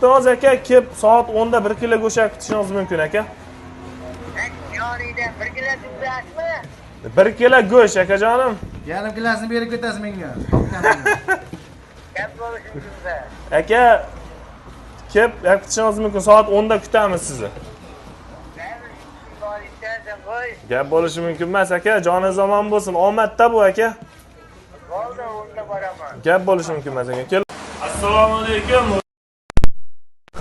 Toz aka kelib soat 10 da 1 kilo go'sht kutishingiz mumkin aka. Yonida 1 kilo go'shtmi? 1 kilo go'sht akajonim. Yarim kilosini berib ketasiz menga. Gap bo'lishi mumkin. Aka kelib kutishingiz mumkin. Soat 10 da kutamiz sizni. Gap bo'lishi mumkin emas aka. Joningiz omon bo'lsin. Omadda bu aka. Bo'ldi, unda boraman. Gap bo'lishi mumkin emas aka. Assalomu alaykum.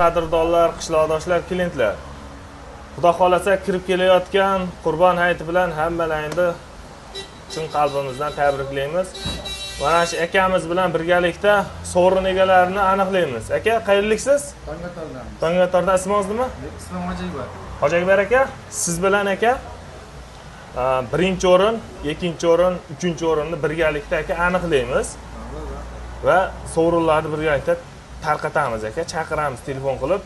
Qadrdonlar, qishloqdoshlar, klientlar. Xudo xolasa kirib kelayotgan Qurbon hayiti bilan hammalarni chin qalbimizdan tabriklaymiz. Mana shu akamiz bilan birgalikda sovrin egalarini aniqlaymiz. Aka, qayerliksiz? Tonggatordan. Tonggatorda ismingiz nima? Ismim Hojiakbar. Hojiakbar aka, siz bilan aka birinchi o'rin, ikkinchi o'rin, uchinchi o'rinni birgalikda aka aniqlaymiz. Va sovrinlarni birgalikda tarqatamiz aka, chaqiramiz telefon qilib.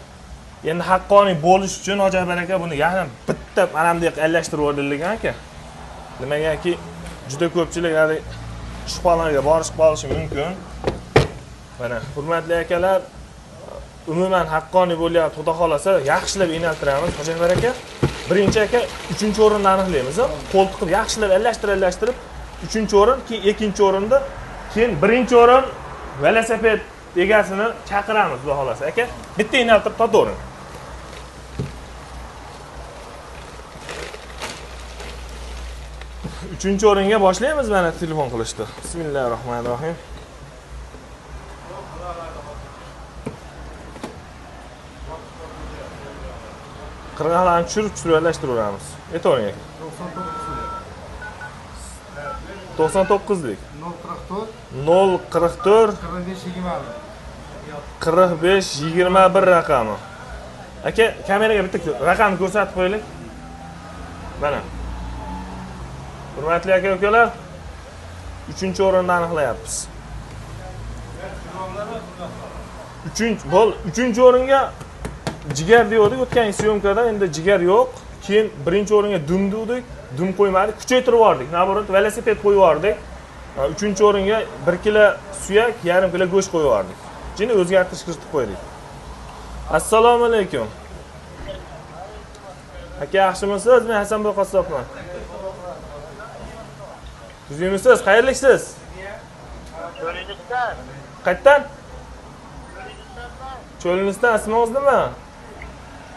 Endi haqqoniy bo'lish uchun Hojiakbar aka buni yana bitta mana bunday alashtirib o'rdilagan aka. Nimagaki juda ko'pchilik hali shubhalarga borishib qolishi mumkin. Mana hurmatli akalar, umuman haqqoniy bo'lyapti. Xudo xolasa yaxshilab inaltiramiz Hojiakbar aka. Birinchi aka, uchinchi o'rinni aniqlaymiz. Qo'ltiqib yaxshilab alashtirib, uchinchi o'rin, keyin ikkinchi o'rinda, keyin birinchi o'rin velosiped egasini chaqiramiz xudo xolasa aka. Bitta inaltirib totavering. Uchinchi o'ringa boshlaymiz mana telefon qilishdi. Bismillahirrohmanirrohim. Qirg'alarni tushirib alashtiramiz. Aytavering aka. 99 lik. 044 45 21 raqami. Aka, kameraga bitta raqamni ko'rsatib qo'yaylik. Mana. Hurmatli aka-ukalar, 3-o'rinni aniqlayapmiz. 3-chi o'ringa jigar degandik o'tgan syomkada, endi jigar yo'q. Keyin 1-o'ringa dum dedik, dum qo'ymadik, kuchaytirib yubordik. Naborot velosiped qo'yib yubordik. 3-chi o'ringa 1 kilo suyak, yarim kilo go'sht qo'yib yubordik. Jini o'zgartirish kiritib qo'ydik. Assalomu alaykum. Aka, yaxshimisiz? Men Hasanboy qassobman. Sizmisiz? Qayerliksiz? Cho'linishdan. Qayerdan? Cho'linishdan. Ismingiz nima?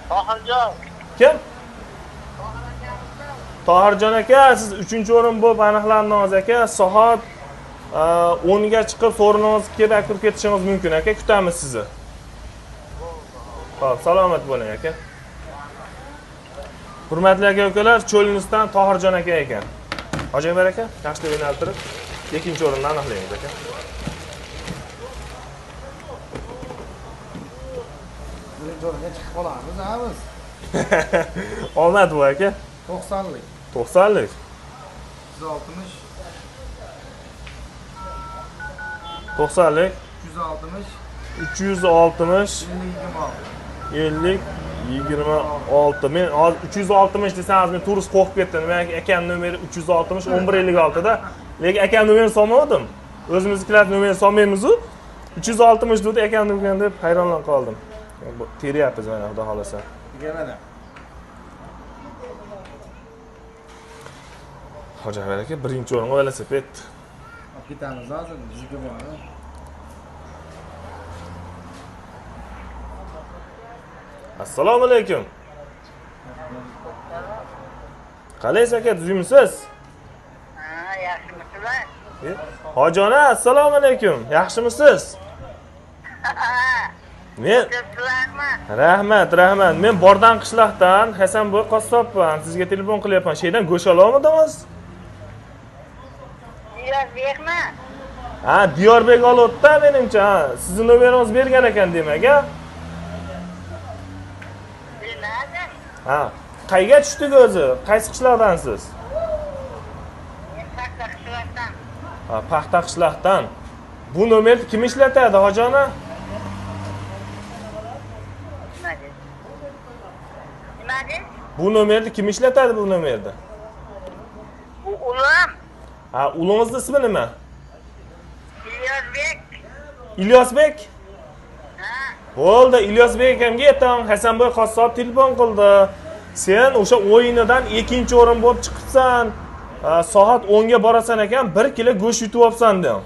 Tohirjon. Kim? Tohirjon aka, siz 3-o'rin bo'lib aniqlandingiz aka. Soat 10 ga chiqib so'riningizni kelib kirib ketishingiz mumkin aka. Kutamiz sizni. Xo'p, salomat bo'ling aka. Hurmatli aka-ukalar, Cho'linishdan Tohirjon aka ekan. Hojiakbar aka, yaxshilab yo'naltirib, ikkinchi o'rinni aniqlaymiz aka. Birinchi o'ringa chiqib qolamiz, biz. Omad bu aka. 90 lik. 90 lik. 160. 90 lik. 360. 50 26. Men hozir 360 desangiz men turist qo'rqib ketdim. Men akam nomeri 360 1156 da. Lekin akam nomerini solmadim. O'zimiznikilar nomerini solmaymiz-ku. 360 dedi akam nomeri deb hayronlanib qoldim. Teryapmiz mana xudo xolasa. Tegmadi. Hojiakbar aka, birinchi o'rin velosiped. Olib ketamiz hozir, bizga boramiz. Assalomu alaykum. Qalaysiz aka, tuzimsiz? Ha, yaxshimisizlar? Hojona, assalomu alaykum. Yaxshimisiz? Men Rahmat. Men Bordan qishloqdan Hasanboy qassobman. Sizga telefon qilyapman. Sheydan go'sht olmadingiz? Diyorbekmi? Ha, Diyorbek olibdi menimcha. Sizning nomeringizni bergan ekan demak, a? Ha, qayga tushdik o'zi? Qaysi qishloqdansiz? Men Paxta qishloqdan. Ha, Paxta qishloqdan. Bu nomerni kim ishlatadi, hojona? Nima dedi? Bu nomerni kim ishlatadi bu nomerni? Bu ulam. Ha, ulingizning ismi nima? Diyorbek. İlyasbek? Ha. Bo'ldi, Ilyosbek akamga aytdim, Hasanboy qassob telefon qildi. Sen o'sha o'yinidan ikkinchi o'rin bo'lib chiqibsan. Soat 10 ga borasan ekan, 1 kilo go'sht yutib olsan dedim.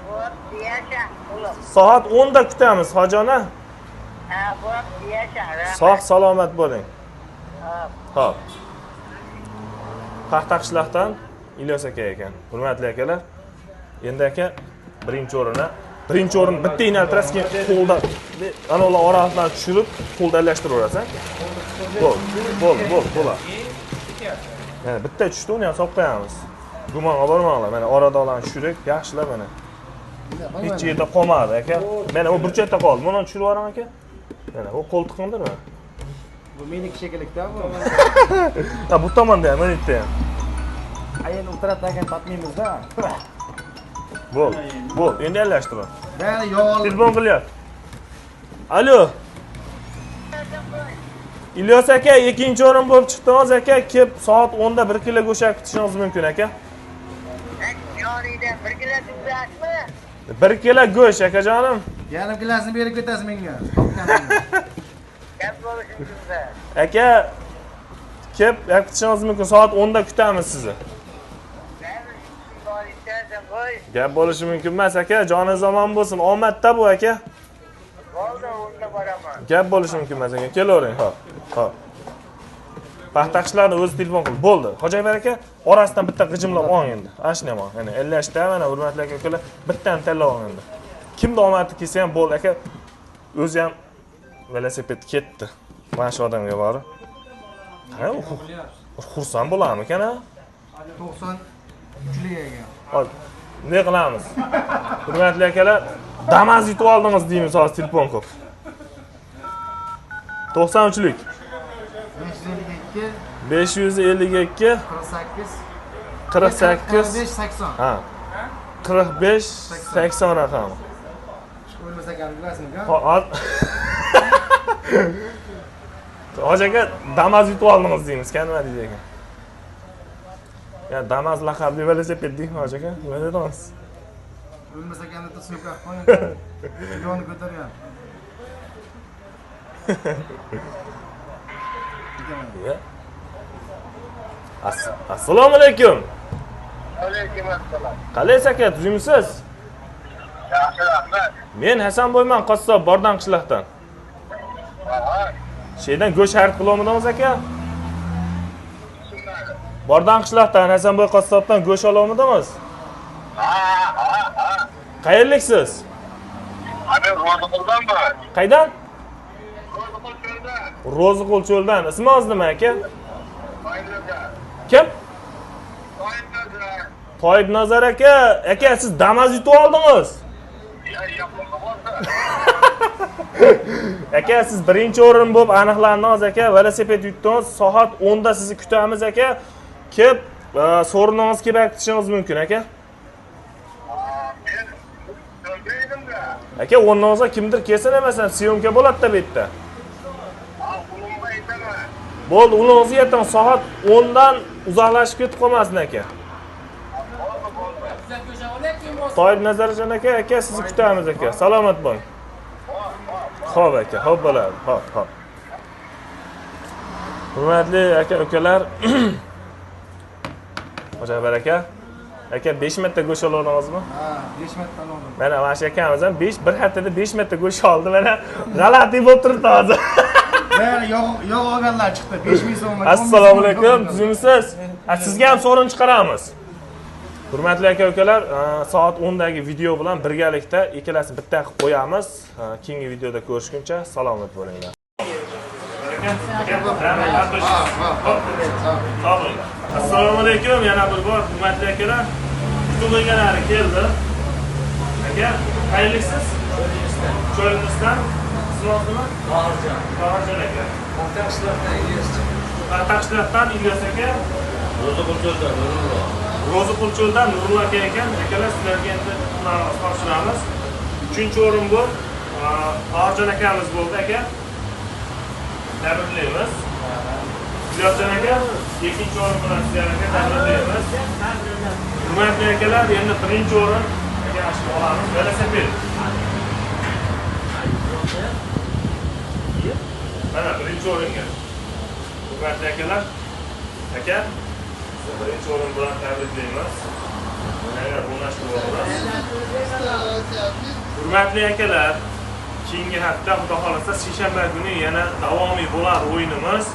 Bo'pti, yasha, ulim. Soat 10 da kutamiz, Hojona. Bo'pti, yasha. Sog' salomat bo'ling. Hop. Xo'p. Paxtaqishloqdan Ilyos aka ekan. Hurmatli akalar, endi aka birinchi o'rin bitta inaltraski qo'lda ana ular orasidan tushirib, qo'lda alashtiraverasan. Bo'ladi. Mana bitta tushdi, uni ham solib qo'yamiz. Gumonga bormanglar. Mana orada olan tushirib, yaxshilab mana. Hech yerda qolmadi aka. Mana u burchakda qoldi. Buni tushirib yuboring aka. Mana bu qo'ltiqimdirmi? Bu meniki shekillikda bu. Ha, bu tomonda ham, mana yerda ham. Ayin o'tiradi ekan topmaymiz-da. Bo'l, endi alashtiring. Mana yog' Telefon qilyapti. Alo. Ilyos aka, ikkinchi o'rin bo'lib chiqdingiz aka. Kelib soat 10 da 1 kilo go'sht kutishingiz mumkin aka. Yonida 1 kilo tuzatmi? 1 kilo go'sht akajonim. yarim kilosini berib ketasiz menga. Topganimni. Gap bo'lishi mumkin. Aka, kelib kutishingiz mumkin. Soat 10 da kutamiz sizni. Gap bo'lishi mumkin emas aka. Joningiz omon bo'lsin. Omadda bu aka. Bo'ldi, unda boraman. Gap bo'lishi mumkin emas aka. Kelavering, xo'p. Paxtaqishlarni o'zi telefon qildi. Bo'ldi. Hojiakbar aka, orasidan bitta g'ijimlab oling endi. Ashna ham. Mana 50 ta mana hurmatli aka-ukalar, bittani tanlab oling endi. Kimda omadi kelsa ham bo'ldi aka. O'zi ham velosiped ketdi. Mana shu odamga borib. Ha, xursand bo'larmi ekan ha? 93lik ekan. Hop. Ne qilamiz? Hurmatli akalar, Damas yutib oldingiz deymiz hozir telefon qilib. 93lik. 552 48 80. 80. Ha. 45 80 raqami. O'lmasa ham bilasizmi-ku? Hoji aka, Damas yutib oldingiz deymiz, nima deydi ekan? Ya Damas laqabli velosiped deymi hoji aka? Nima dedingiz? O'lmasa ham da suyuqroq qo'ying. Yoni ko'targan. Assalomu alaykum. Alaykum assalom. Qalaysiz aka, tuzimsiz? Yaxshi, rahmat. Men Hasanboyman, qassob Bordan qishloqdan. Sheydan go'sht xarid qilolmadingiz aka? Bordan qishloqdan Hasanboy qassobdan go'sht ololmadingiz? Qayerliksiz? Men Ro'ziquldanmi? Qaydan? Ro'ziqul cho'ldan. Ro'ziqul cho'ldan. Ismingiz nima aka? Toyibnazar. Kim? Toyibnazar. Toyibnazar aka. Aka, siz Damas yutib oldingiz. Yaqinda bo'lsa. Aka, siz birinchi o'rin bo'lib aniqlandingiz aka. Velosiped yutdingiz. Soat 10 da sizni kutamiz aka. Kelib, so'riningiz kelib kutishingiz mumkin aka. Men o'lmaydim-da. Aka, o'rningizga kimdir kelsa emasdan syomka bo'ladi-da bu yerda. Ulimga aytaman. Bo'ldi, ulingizni ayting, soat 10 dan uzoqlashib ketib qolmasin aka. Toyibnazarjon aka, sizni kutamiz aka. Salomat bo'ling. Xo'p aka, xo'p bo'ladi. Xo'p. Hurmatli aka-ukalar, Hojiakbar aka, 5 marta go'sht oldingizmi? Ha, 5 marta oldim. Mana shu akamiz ham bir haftada 5 marta go'sht oldi. Mana g'alati bo'lib turibdi hozir. Mana yog' olganlar chiqdi. 5000 so'm. Assalomu alaykum, tuzimsiz? Sizga ham so'rin chiqaramiz. Hurmatli aka-ukalar, soat 10 dagi video bilan birgalikda ikkalasini bitta qilib qo'yamiz. Keyingi videoda ko'rishguncha salomat bo'linglar. Assalomu alaykum, yana bir bor hurmatli akalar. Kutilganlari keldi. Aka, qayerliksiz? Cho'limizdan. Ismingiz nima? Tohirjon aka. Paxtaqishloqdan Ilyos aka. Ro'ziqul cho'ldan Nurullo aka ekan. Akalar, sizlarga endi ma'lumot topshiramiz. 3-o'rin bu Tohirjon akamiz bo'ldi aka. Tabriklaymiz. Ilyosjon aka, 2-o'rin bilan sizlarga tabriklaymiz. Hurmatli akalar, endi 1-o'rin aka olamiz. Velosiped. Mana birinchi o'ringa. Hurmatli akalar, aka, sizni birinchi o'rin bilan tabriklaymiz. Mana o'rnashtirib olamiz. Hurmatli akalar, keyingi hafta xudo xolasa seshanba kuni yana davomiy bo'ladi o'yinimiz.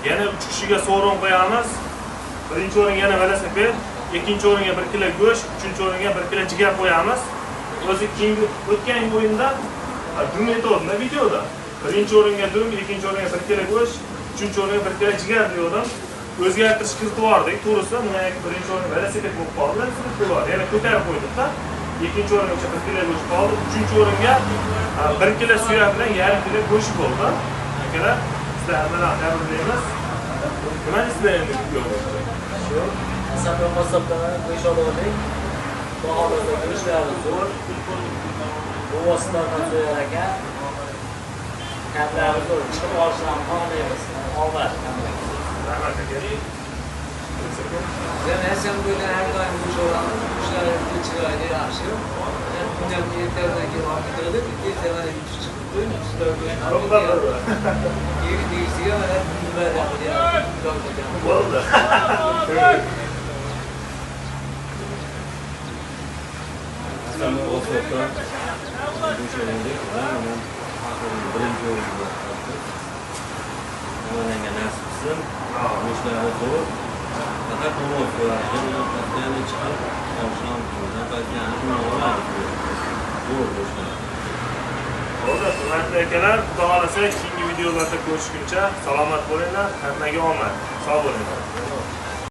Yana 3 kishiga sovrin qo'yamiz. Birinchi o'ringa yana velosiped, ikkinchi o'ringa 1 kilo go'sht, uchinchi o'ringa 1 kilo jigar qo'yamiz. O'zi keyingi o'tgan o'yinda dum aytdim videoda. Birinchi o'ringa dum, ikkinchi o'ringa 1 kilo go'sht, uchinchi o'ringa 1 kilo jigar degandim. O'zgartirish kiritib yubordik. To'g'risi, mana birinchi o'ringa velosiped bo'lib qoldi, velosiped bo'ladi. Yana ko'tarib qo'ydik-da. Ikkinchi o'ringa 1 kilo go'sht qoldi, uchinchi o'ringa 1 kilo suyak bilan 1,5 kilo go'sht bo'ldi. Akalar, sizlar bilan tabriklaymiz. Nima deysizlar endi videoda? Shu hisoblama qo'yishdik. Baholarda go'shtlari zo'r. Bu vositadan zo'r ekan. Kamlari zo'r. Chiqib olishdan xohlaymiz. Omad. Rahmat aka. Yana ham bo'lgan har doim go'shtlar chiqadi yaxshi. Bundan ertadan keyin olib kiradi. Bitta mana chiqib qo'yib, sizlar bilan Yeni deysiga mana nima deyapti? Bo'ldi. Samimi ofatdan bo'shagandik va mana birinchi o'ringa chiqdik. Alanga nasib qilsin. Go'shtlari zo'r. Faqat tomoq ko'radi. Yana chiqib osham qo'ydan qaytgani bo'ladi. Zo'r go'shtlar. Bo'ldi, hurmatli akalar, xudo xolasa keyingi videolarda ko'rishguncha salomat bo'linglar, hammaga omad. Sog' bo'linglar.